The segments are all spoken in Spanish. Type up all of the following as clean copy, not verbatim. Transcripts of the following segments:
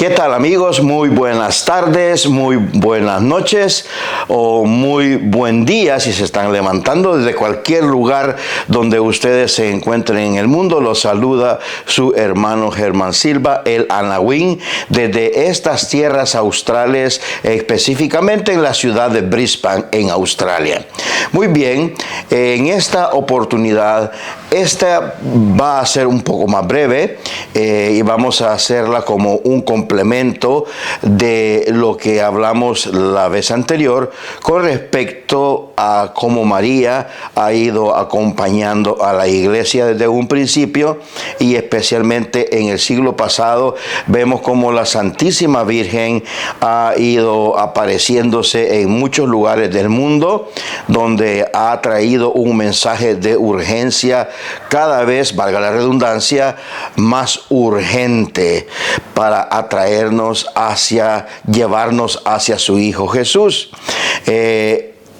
¿Qué tal, amigos? Muy buenas tardes, muy buenas noches o muy buen día si se están levantando desde cualquier lugar donde ustedes se encuentren en el mundo. Los saluda su hermano Germán Silva, el Anawin, desde estas tierras australes, específicamente en la ciudad de Brisbane, en Australia. Muy bien, en esta oportunidad, esta va a ser un poco más breve y vamos a hacerla como un complemento de lo que hablamos la vez anterior con respecto a cómo María ha ido acompañando a la iglesia desde un principio, y especialmente en el siglo pasado vemos cómo la Santísima Virgen ha ido apareciéndose en muchos lugares del mundo, donde ha traído un mensaje de urgencia cada vez, valga la redundancia, más urgente para llevarnos hacia su Hijo Jesús.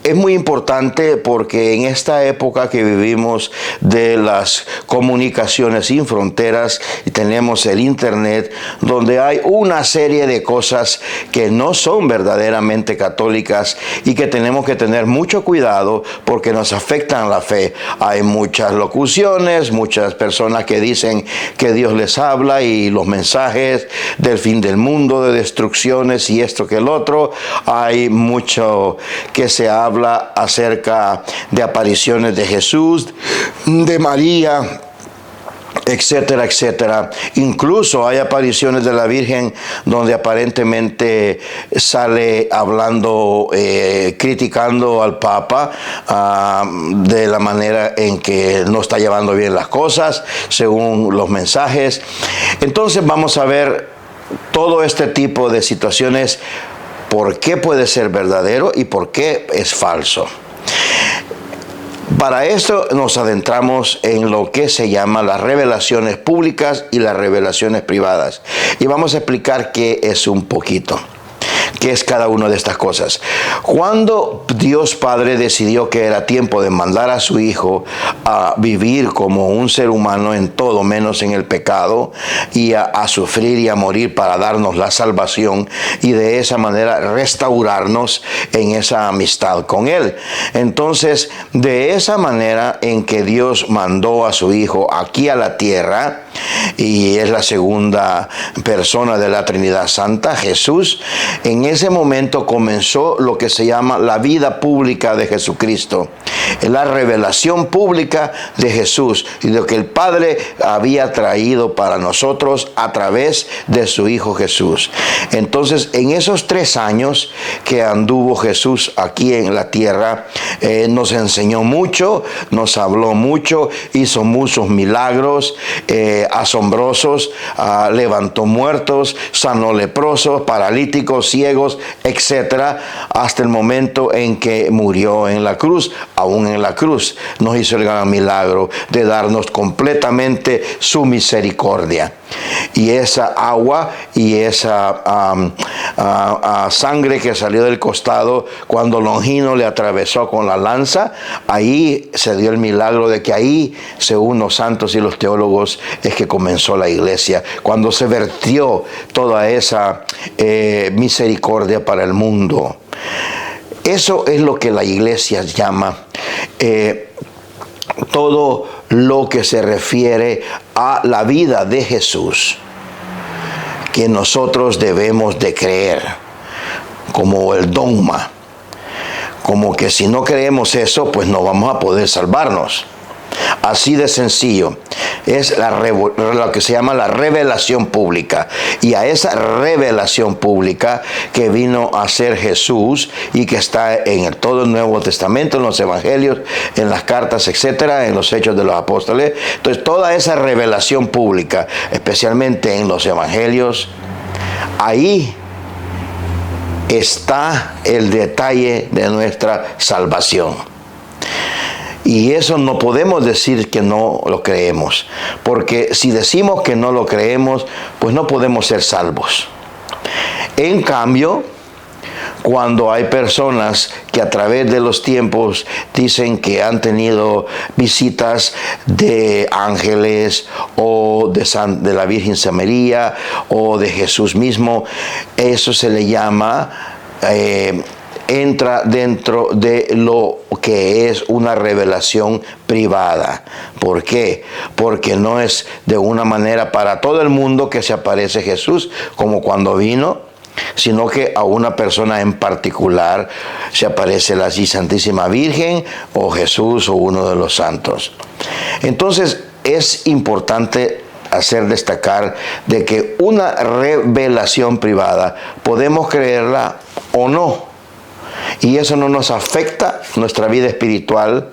Es muy importante porque en esta época que vivimos de las comunicaciones sin fronteras, y tenemos el internet, donde hay una serie de cosas que no son verdaderamente católicas y que tenemos que tener mucho cuidado porque nos afectan la fe. Hay muchas locuciones, muchas personas que dicen que Dios les habla, y los mensajes del fin del mundo, de destrucciones y esto que el otro. Hay mucho que se habla acerca de apariciones de Jesús, de María, etcétera, etcétera. Incluso hay apariciones de la Virgen donde aparentemente sale hablando, criticando al Papa de la manera en que no está llevando bien las cosas, según los mensajes. Entonces vamos a ver todo este tipo de situaciones, por qué puede ser verdadero y por qué es falso. Para esto nos adentramos en lo que se llama las revelaciones públicas y las revelaciones privadas. Y vamos a explicar qué es un poquito. ¿Qué es cada una de estas cosas? Cuando Dios Padre decidió que era tiempo de mandar a su Hijo a vivir como un ser humano en todo menos en el pecado, y a sufrir y a morir para darnos la salvación, y de esa manera restaurarnos en esa amistad con Él. Entonces, de esa manera en que Dios mandó a su Hijo aquí a la tierra, y es la segunda persona de la Trinidad Santa, Jesús, en ese momento comenzó lo que se llama la vida pública de Jesucristo, la revelación pública de Jesús y lo que el Padre había traído para nosotros a través de su Hijo Jesús. Entonces, en esos 3 años que anduvo Jesús aquí en la tierra, nos enseñó mucho, nos habló mucho, hizo muchos milagros asombrosos, levantó muertos, sanó leprosos, paralíticos, ciegos, etcétera, hasta el momento en que murió en la cruz. Aún en la cruz nos hizo el gran milagro de darnos completamente su misericordia. Y esa agua y esa sangre que salió del costado cuando Longino le atravesó con la lanza, ahí se dio el milagro de que ahí, según los santos y los teólogos, es que comenzó la iglesia, cuando se vertió toda esa misericordia para el mundo. Eso es lo que la iglesia llama todo lo que se refiere a la vida de Jesús, que nosotros debemos de creer, como el dogma, como que si no creemos eso, pues no vamos a poder salvarnos. Así de sencillo. Es lo que se llama la revelación pública. Y a esa revelación pública que vino a ser Jesús y que está en todo el Nuevo Testamento, en los Evangelios, en las cartas, etcétera, en los Hechos de los Apóstoles. Entonces, toda esa revelación pública, especialmente en los Evangelios, ahí está el detalle de nuestra salvación. Y eso no podemos decir que no lo creemos, porque si decimos que no lo creemos, pues no podemos ser salvos. En cambio, cuando hay personas que a través de los tiempos dicen que han tenido visitas de ángeles o de la Virgen María o de Jesús mismo, eso se le llama, entra dentro de lo que es una revelación privada. ¿Por qué? Porque no es de una manera para todo el mundo que se aparece Jesús, como cuando vino, sino que a una persona en particular se aparece la Santísima Virgen o Jesús o uno de los santos. Entonces es importante hacer destacar de que una revelación privada podemos creerla o no, y eso no nos afecta nuestra vida espiritual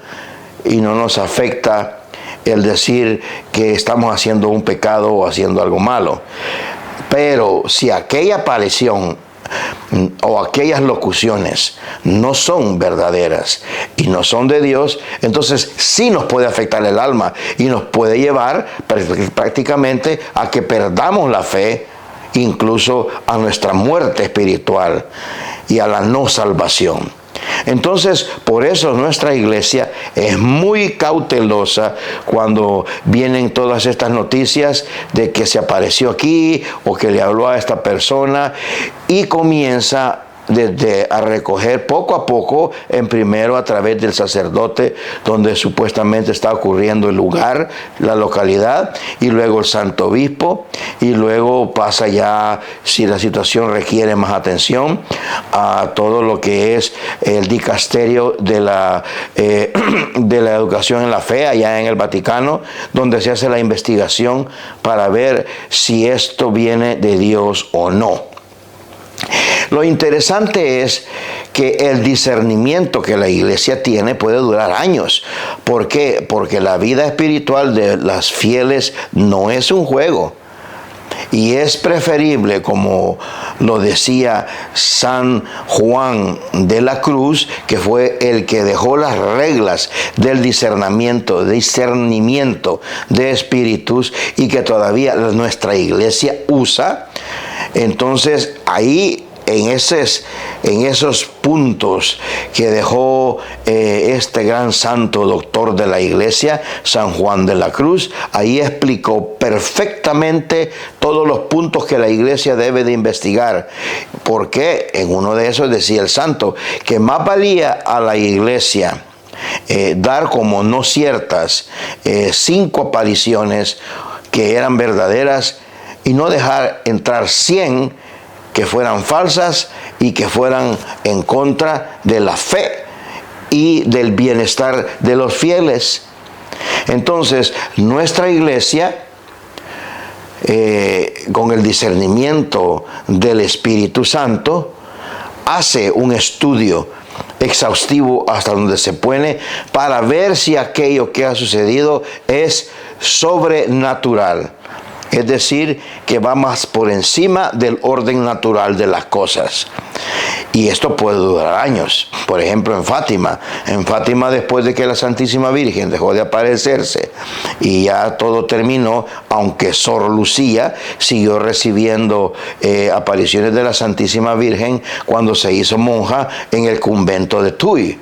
y no nos afecta el decir que estamos haciendo un pecado o haciendo algo malo. Pero si aquella aparición o aquellas locuciones no son verdaderas y no son de Dios, entonces sí nos puede afectar el alma y nos puede llevar prácticamente a que perdamos la fe, incluso a nuestra muerte espiritual y a la no salvación. Entonces, por eso nuestra iglesia es muy cautelosa cuando vienen todas estas noticias de que se apareció aquí o que le habló a esta persona, y comienza a recoger poco a poco, primero a través del sacerdote donde supuestamente está ocurriendo el lugar, la localidad, y luego el santo obispo, y luego pasa ya, si la situación requiere más atención, a todo lo que es el dicasterio de la educación en la fe allá en el Vaticano, donde se hace la investigación para ver si esto viene de Dios o no. Lo interesante es que el discernimiento que la iglesia tiene puede durar años. ¿Por qué? Porque la vida espiritual de las fieles no es un juego. Y es preferible, como lo decía San Juan de la Cruz, que fue el que dejó las reglas del discernimiento de espíritus y que todavía nuestra iglesia usa. Entonces ahí, en esos puntos que dejó este gran santo doctor de la iglesia, San Juan de la Cruz, ahí explicó perfectamente todos los puntos que la iglesia debe de investigar. Porque en uno de esos decía el santo que más valía a la iglesia dar como no ciertas 5 apariciones que eran verdaderas y no dejar entrar 100 que fueran falsas y que fueran en contra de la fe y del bienestar de los fieles. Entonces, nuestra iglesia, con el discernimiento del Espíritu Santo, hace un estudio exhaustivo hasta donde se puede para ver si aquello que ha sucedido es sobrenatural. Es decir, que va más por encima del orden natural de las cosas. Y esto puede durar años. Por ejemplo, en Fátima, después de que la Santísima Virgen dejó de aparecerse y ya todo terminó, aunque Sor Lucía siguió recibiendo apariciones de la Santísima Virgen cuando se hizo monja en el convento de Tuy,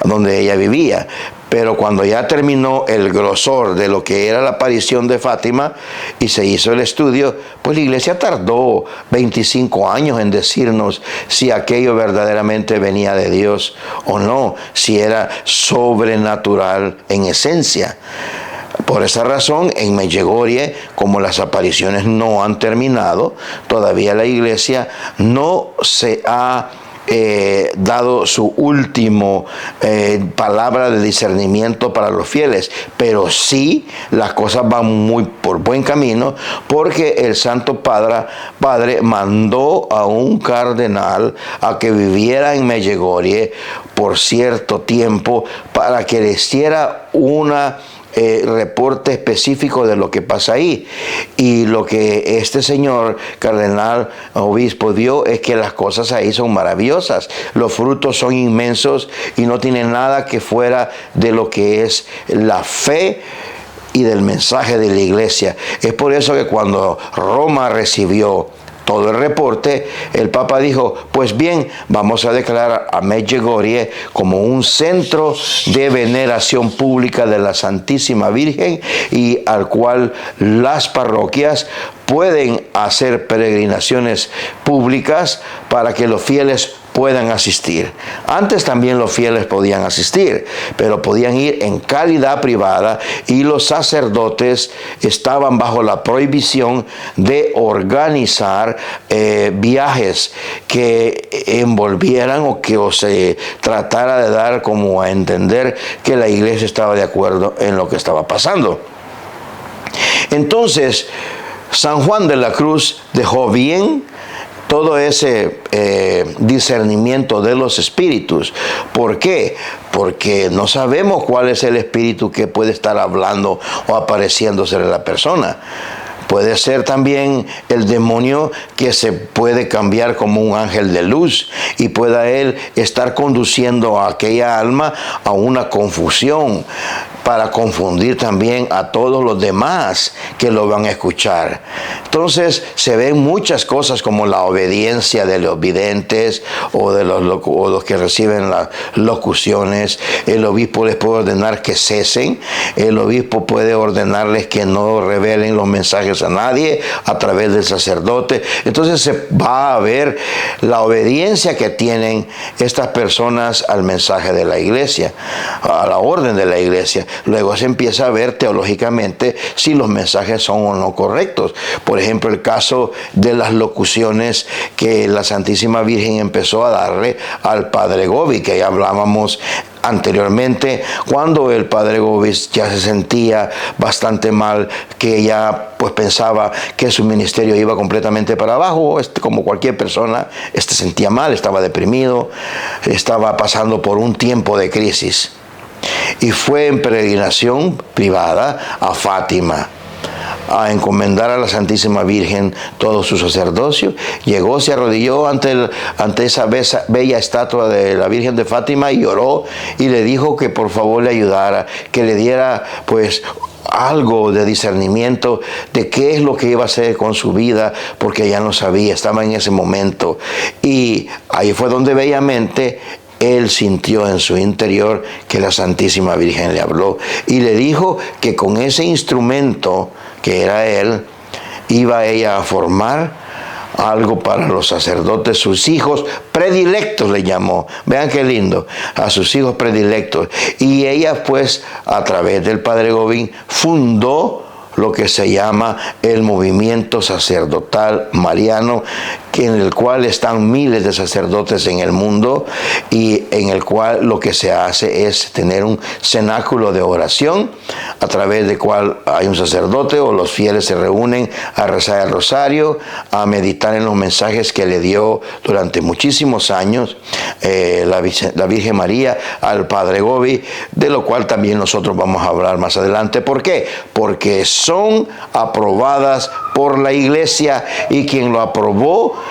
donde ella vivía. Pero cuando ya terminó el grosor de lo que era la aparición de Fátima y se hizo el estudio, pues la iglesia tardó 25 años en decirnos si aquello verdaderamente venía de Dios o no, si era sobrenatural en esencia. Por esa razón, en Medjugorje, como las apariciones no han terminado, todavía la iglesia no se ha dado su último palabra de discernimiento para los fieles, pero sí las cosas van muy por buen camino, porque el Santo Padre mandó a un cardenal a que viviera en Medjugorje por cierto tiempo para que le hiciera una reporte específico de lo que pasa ahí. Y lo que este señor cardenal obispo vio es que las cosas ahí son maravillosas, los frutos son inmensos y no tienen nada que fuera de lo que es la fe y del mensaje de la iglesia. Es por eso que cuando Roma recibió todo el reporte, el Papa dijo, pues bien, vamos a declarar a Medjugorje como un centro de veneración pública de la Santísima Virgen y al cual las parroquias pueden hacer peregrinaciones públicas para que los fieles puedan asistir. Antes también los fieles podían asistir, pero podían ir en calidad privada y los sacerdotes estaban bajo la prohibición de organizar viajes que envolvieran o se tratara de dar como a entender que la iglesia estaba de acuerdo en lo que estaba pasando. Entonces, San Juan de la Cruz dejó bien todo ese discernimiento de los espíritus. ¿Por qué? Porque no sabemos cuál es el espíritu que puede estar hablando o apareciéndose en la persona. Puede ser también el demonio que se puede cambiar como un ángel de luz y pueda él estar conduciendo a aquella alma a una confusión para confundir también a todos los demás que lo van a escuchar. Entonces se ven muchas cosas como la obediencia de los videntes o de los que reciben las locuciones. El obispo les puede ordenar que cesen, el obispo puede ordenarles que no revelen los mensajes a nadie a través del sacerdote. Entonces se va a ver la obediencia que tienen estas personas al mensaje de la iglesia, a la orden de la iglesia. Luego se empieza a ver teológicamente si los mensajes son o no correctos. Por ejemplo, el caso de las locuciones que la Santísima Virgen empezó a darle al Padre Gobi, que ya hablábamos anteriormente, cuando el Padre Gobi ya se sentía bastante mal, que ya pues pensaba que su ministerio iba completamente para abajo, como cualquier persona, se sentía mal, estaba deprimido, estaba pasando por un tiempo de crisis. Y fue en peregrinación privada a Fátima a encomendar a la Santísima Virgen todo su sacerdocio. Llegó, se arrodilló ante esa bella estatua de la Virgen de Fátima y oró y le dijo que por favor le ayudara, que le diera pues algo de discernimiento de qué es lo que iba a hacer con su vida, porque ya no sabía, estaba en ese momento. Y ahí fue donde bellamente él sintió en su interior que la Santísima Virgen le habló y le dijo que con ese instrumento que era él, iba ella a formar algo para los sacerdotes, sus hijos predilectos le llamó. Vean qué lindo, a sus hijos predilectos. Y ella pues a través del Padre Gobi fundó lo que se llama el movimiento sacerdotal mariano, en el cual están miles de sacerdotes en el mundo y en el cual lo que se hace es tener un cenáculo de oración a través del cual hay un sacerdote o los fieles se reúnen a rezar el rosario, a meditar en los mensajes que le dio durante muchísimos años la Virgen María al Padre Gobi, de lo cual también nosotros vamos a hablar más adelante. ¿Por qué? Porque son aprobadas por la Iglesia y quien lo aprobó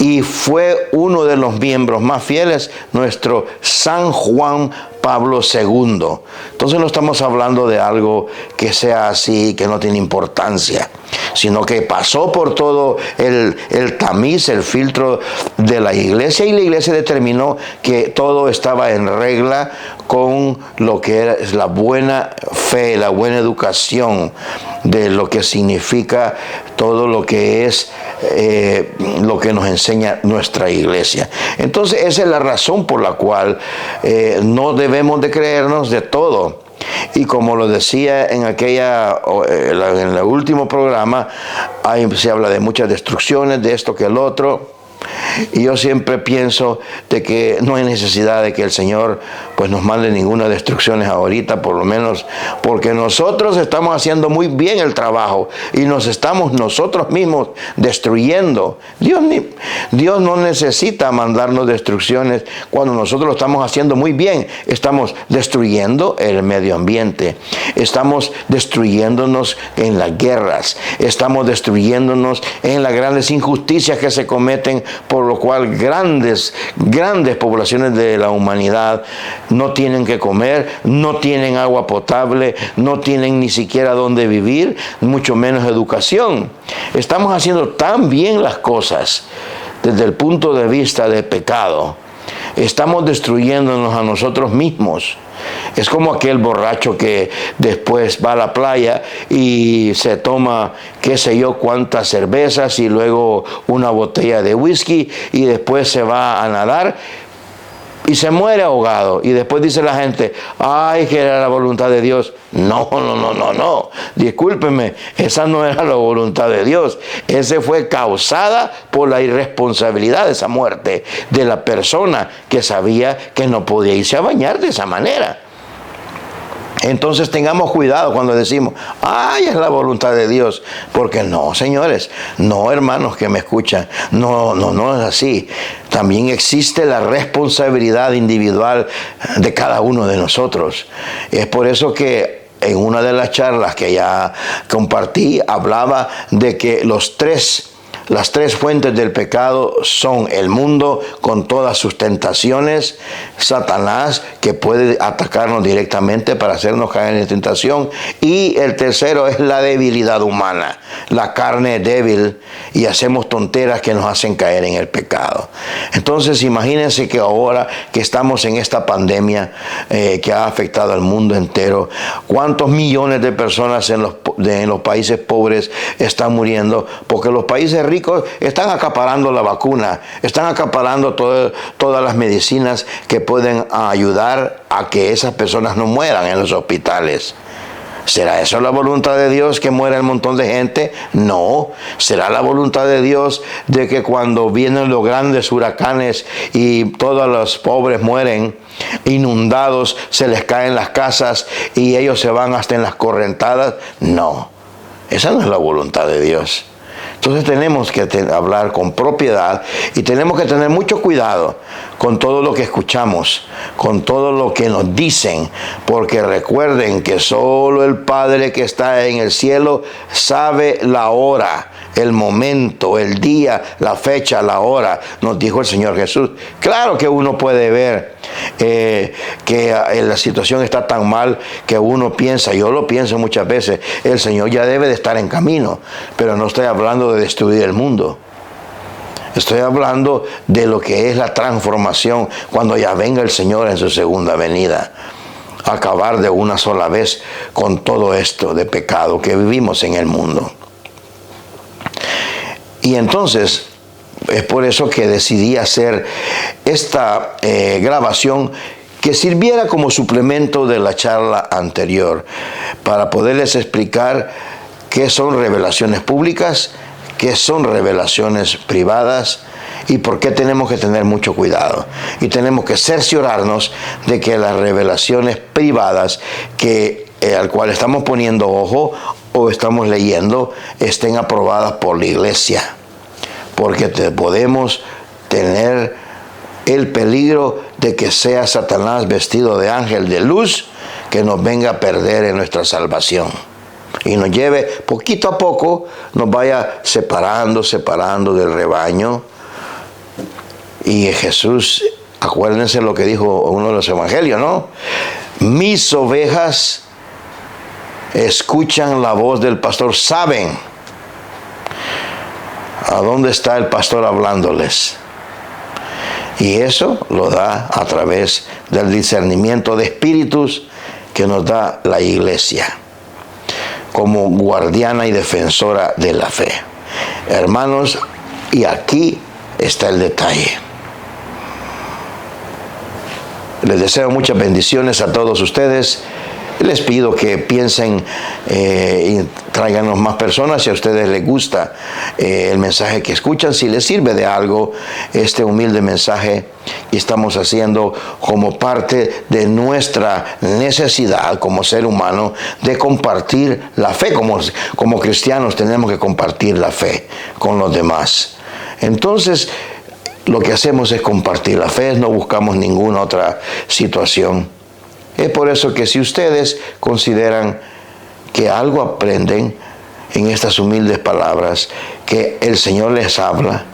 y fue uno de los miembros más fieles, nuestro San Juan Pablo II. Entonces no estamos hablando de algo que sea así, que no tiene importancia, sino que pasó por todo el tamiz, el filtro de la iglesia, y la iglesia determinó que todo estaba en regla con lo que era la buena fe, la buena educación de lo que significa todo lo que es lo que nos enseña nuestra iglesia. Entonces esa es la razón por la cual no debemos de creernos de todo. Y como lo decía en el último programa, se habla de muchas destrucciones, de esto que el otro. Y yo siempre pienso de que no hay necesidad de que el Señor pues nos mande ninguna destrucción ahorita, por lo menos porque nosotros estamos haciendo muy bien el trabajo y nos estamos nosotros mismos destruyendo. Dios no necesita mandarnos destrucciones cuando nosotros lo estamos haciendo muy bien. Estamos destruyendo el medio ambiente, estamos destruyéndonos en las guerras, estamos destruyéndonos en las grandes injusticias que se cometen por lo cual grandes poblaciones de la humanidad no tienen que comer, no tienen agua potable, no tienen ni siquiera dónde vivir, mucho menos educación. Estamos haciendo tan bien las cosas desde el punto de vista del pecado. Estamos destruyéndonos a nosotros mismos. Es como aquel borracho que después va a la playa y se toma qué sé yo cuántas cervezas y luego una botella de whisky y después se va a nadar y se muere ahogado. Y después dice la gente, ay, que era la voluntad de Dios. No. Discúlpeme, esa no era la voluntad de Dios. Esa fue causada por la irresponsabilidad de esa muerte de la persona que sabía que no podía irse a bañar de esa manera. Entonces tengamos cuidado cuando decimos, ay, es la voluntad de Dios. Porque no, señores, no, hermanos que me escuchan, no es así. También existe la responsabilidad individual de cada uno de nosotros. Es por eso que en una de las charlas que ya compartí, hablaba de que las tres fuentes del pecado son el mundo con todas sus tentaciones, Satanás que puede atacarnos directamente para hacernos caer en la tentación, y el tercero es la debilidad humana. La carne es débil y hacemos tonteras que nos hacen caer en el pecado. Entonces imagínense que ahora que estamos en esta pandemia que ha afectado al mundo entero, ¿cuántos millones de personas en los países pobres están muriendo? Porque los países ricos están acaparando la vacuna, están acaparando todas las medicinas que pueden ayudar a que esas personas no mueran en los hospitales. ¿Será eso la voluntad de Dios, que muera un montón de gente? No. ¿Será la voluntad de Dios de que cuando vienen los grandes huracanes y todos los pobres mueren, inundados, se les caen las casas y ellos se van hasta en las correntadas? No. Esa no es la voluntad de Dios. Entonces tenemos que hablar con propiedad y tenemos que tener mucho cuidado con todo lo que escuchamos, con todo lo que nos dicen, porque recuerden que solo el Padre que está en el cielo sabe la hora, el momento, el día, la fecha, la hora, nos dijo el Señor Jesús. Claro que uno puede ver que la situación está tan mal que uno piensa, yo lo pienso muchas veces, el Señor ya debe de estar en camino, pero no estoy hablando de destruir el mundo. Estoy hablando de lo que es la transformación cuando ya venga el Señor en su segunda venida. Acabar de una sola vez con todo esto de pecado que vivimos en el mundo. Y entonces es por eso que decidí hacer esta grabación que sirviera como suplemento de la charla anterior para poderles explicar qué son revelaciones públicas, qué son revelaciones privadas y por qué tenemos que tener mucho cuidado. Y tenemos que cerciorarnos de que las revelaciones privadas al cual estamos poniendo ojo o estamos leyendo estén aprobadas por la iglesia. Porque podemos tener el peligro de que sea Satanás vestido de ángel de luz que nos venga a perder en nuestra salvación. Y nos lleve poquito a poco, nos vaya separando del rebaño. Y Jesús, acuérdense lo que dijo uno de los evangelios, ¿no? Mis ovejas escuchan la voz del pastor, saben a dónde está el pastor hablándoles. Y eso lo da a través del discernimiento de espíritus que nos da la iglesia como guardiana y defensora de la fe. Hermanos, y aquí está el detalle. Les deseo muchas bendiciones a todos ustedes. Les pido que piensen y tráiganos más personas si a ustedes les gusta el mensaje que escuchan, si les sirve de algo este humilde mensaje que estamos haciendo como parte de nuestra necesidad como ser humano de compartir la fe. Como cristianos tenemos que compartir la fe con los demás. Entonces, lo que hacemos es compartir la fe, no buscamos ninguna otra situación. Es por eso que si ustedes consideran que algo aprenden en estas humildes palabras, que el Señor les habla,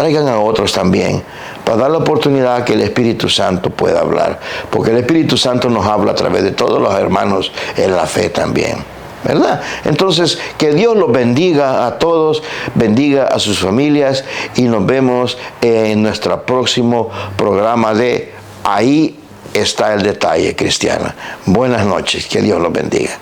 traigan a otros también, para dar la oportunidad que el Espíritu Santo pueda hablar, porque el Espíritu Santo nos habla a través de todos los hermanos en la fe también, ¿verdad? Entonces, que Dios los bendiga a todos, bendiga a sus familias, y nos vemos en nuestro próximo programa de Ahí está el detalle, cristiana. Buenas noches, que Dios los bendiga.